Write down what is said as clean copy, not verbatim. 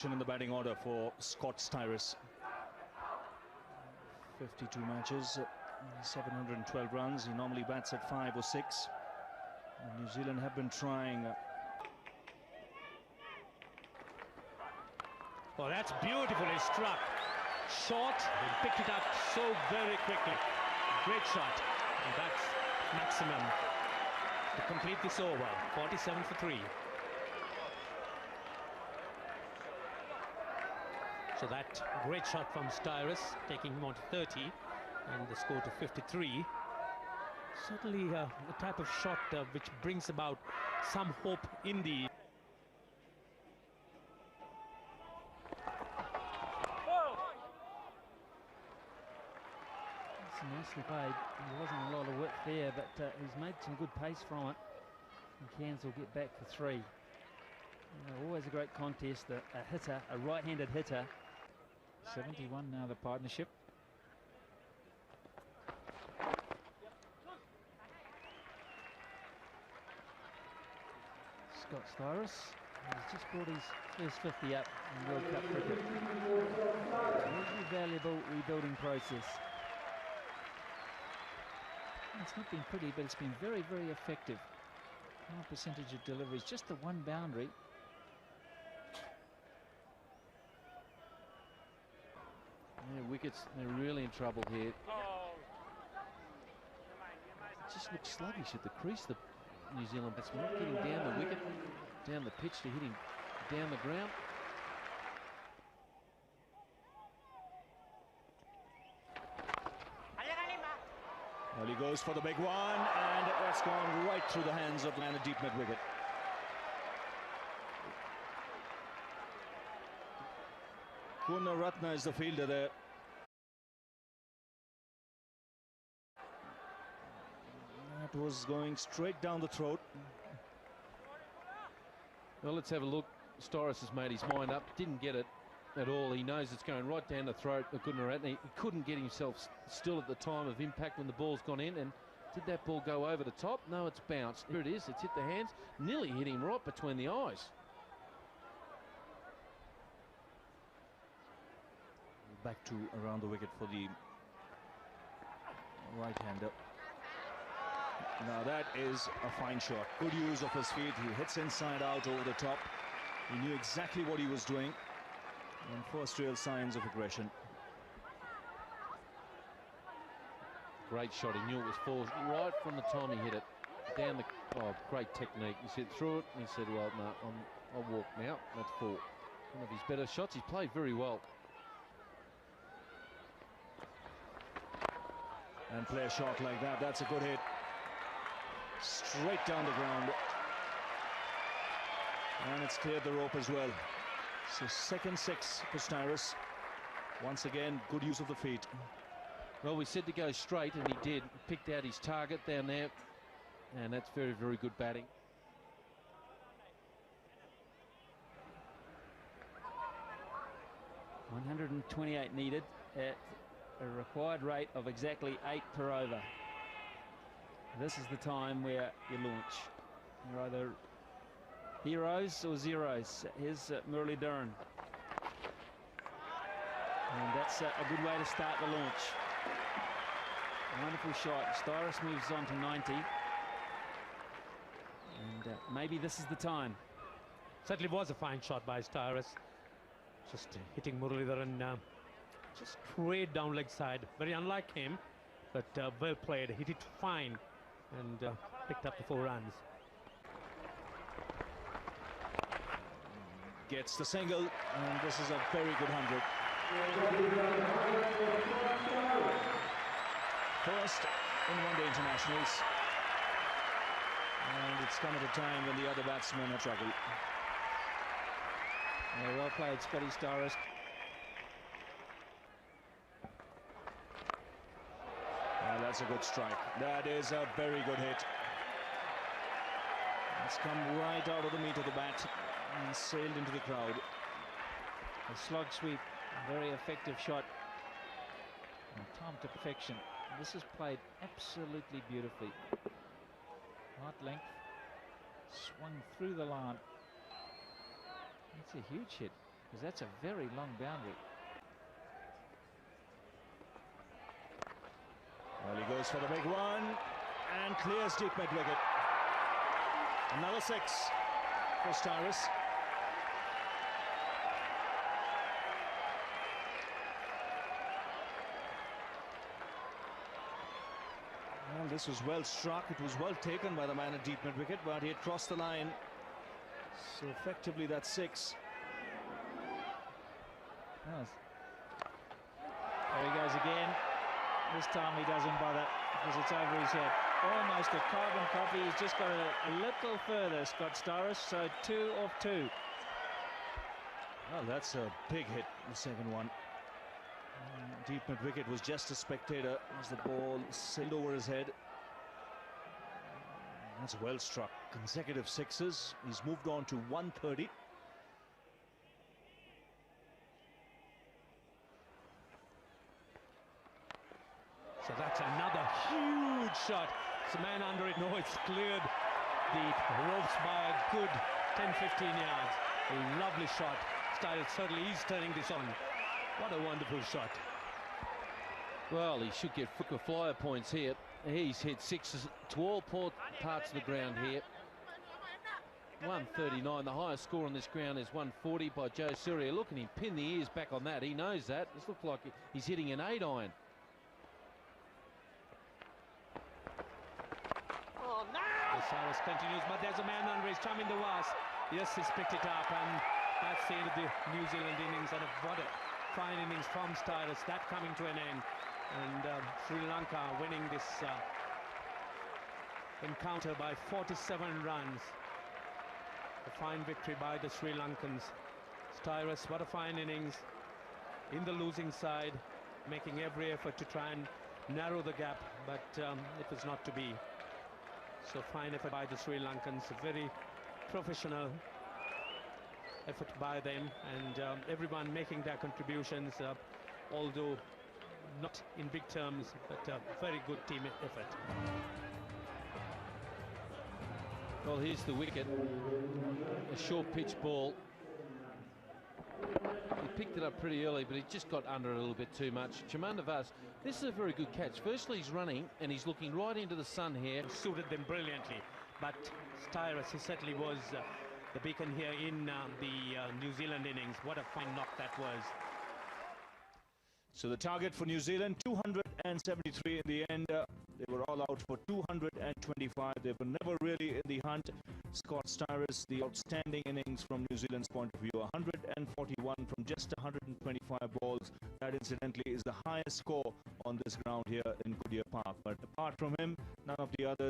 In the batting order for Scott Styris. 52 matches, 712 runs. He normally bats at 5 or 6. And New Zealand have been trying. Oh, that's beautifully struck. Short, he picked it up so very quickly. Great shot. And that's maximum to complete this over. 47 for 3. So that great shot from Styris, taking him on to 30, and the score to 53. Certainly the type of shot which brings about some hope in the... It's nicely played. There wasn't a lot of width there, but he's made some good pace from it. And Cairns will get back for 3. You know, always a great contest, a hitter, a right-handed hitter. 71 now, the partnership. Scott Styris has just brought his first 50 up in World Cup cricket. Very valuable rebuilding process. It's not been pretty, but it's been very, very effective. High percentage of deliveries, just the one boundary. Yeah, wickets, they're really in trouble here. It just looks sluggish at the crease, the New Zealand batsman. Not getting down the wicket, down the pitch to hit him down the ground. Well, he goes for the big one, and that's gone right through the hands of the man at deep mid wicket. Ratna is the fielder there. That was going straight down the throat. Well, let's have a look. Styris has made his mind up, didn't get it at all. He knows it's going right down the throat of Ratna. He couldn't get himself still at the time of impact when the ball's gone in. And did that ball go over the top? No, it's bounced. Here it is, it's hit the hands, nearly hit him right between the eyes. Back to around the wicket for the right-hander. Now that is a fine shot. Good use of his feet. He hits inside out over the top. He knew exactly what he was doing. And first real signs of aggression. Great shot. He knew it was four right from the time he hit it. Down the... Oh, great technique. He said through it and he said, well, no, I'll walk now. That's 4. One of his better shots. He's played very well. And play a shot like that, that's a good hit. Straight down the ground. And it's cleared the rope as well. So second 6 for Styris. Once again, good use of the feet. Well, we said to go straight, and he did. He picked out his target down there. And that's very, very good batting. .128 needed at a required rate of exactly 8 per over. This is the time where you launch. You're either heroes or zeros. Here's Murali Dharan. And that's a good way to start the launch. Wonderful shot. Styris moves on to 90. And maybe this is the time. Certainly was a fine shot by Styris. Just hitting Murali Dharan just straight down leg side. Very unlike him, but well played. Hit it fine and picked up the 4 runs. Gets the single, and this is a very good 100. First in one-day internationals. And it's come at a time when the other batsmen have struggled. Yeah, well played, Scotty Styris. Well, that's a good strike. That is a very good hit. It's come right out of the meat of the bat and sailed into the crowd. A slog sweep, very effective shot. And timed to perfection. This is played absolutely beautifully. Right length, swung through the line. That's a huge hit. because that's a very long boundary. Well, he goes for the big one and clears deep mid wicket. Another 6 for Styris. Well, this was well struck. It was well taken by the man at deep mid wicket, but he had crossed the line. So effectively, that's 6. Nice. There he goes again. This time he doesn't bother because it's over his head. Almost a carbon copy. He's just got a little further, Scott Styris. So 2 off 2. Well, that's a big hit, the second one. Deep mid wicket was just a spectator as the ball sailed over his head. That's well struck. Consecutive 6s. He's moved on to 130. So that's another huge shot. It's a man under it. No, it's cleared the ropes by a good 10-15 yards. A lovely shot. Styris certainly is turning this on. What a wonderful shot. Well, he should get Fooker flyer points here. He's hit 6s to all parts of the ground here. 139. The highest score on this ground is 140 by Joe Surya. Look at him pin the ears back on that. He knows that. This looks like he's hitting an 8-iron. Styris continues, but there's a man under his thumb in the was. Yes, he's picked it up, and that's the end of the New Zealand innings. And what a fine innings from Styris. That coming to an end, and Sri Lanka winning this encounter by 47 runs. A fine victory by the Sri Lankans. Styris, what a fine innings in the losing side, making every effort to try and narrow the gap, but it was not to be. So fine effort by the Sri Lankans, a very professional effort by them, and everyone making their contributions, although not in big terms, but very good team effort. Well, here's the wicket. A short pitch ball. He picked it up pretty early, but he just got under it a little bit too much. Chamandavas, this is a very good catch. Firstly, he's running, and he's looking right into the sun here. Suited them brilliantly, but Styris, he certainly was the beacon here in the New Zealand innings. What a fine knock that was. So the target for New Zealand, 273 in the end. They were all out for 225. They were never really in the hunt. Scott Styris, the outstanding innings from New Zealand's point of view. 141 from just 125 balls. That incidentally is the highest score on this ground here in Goodyear Park. But apart from him, none of the others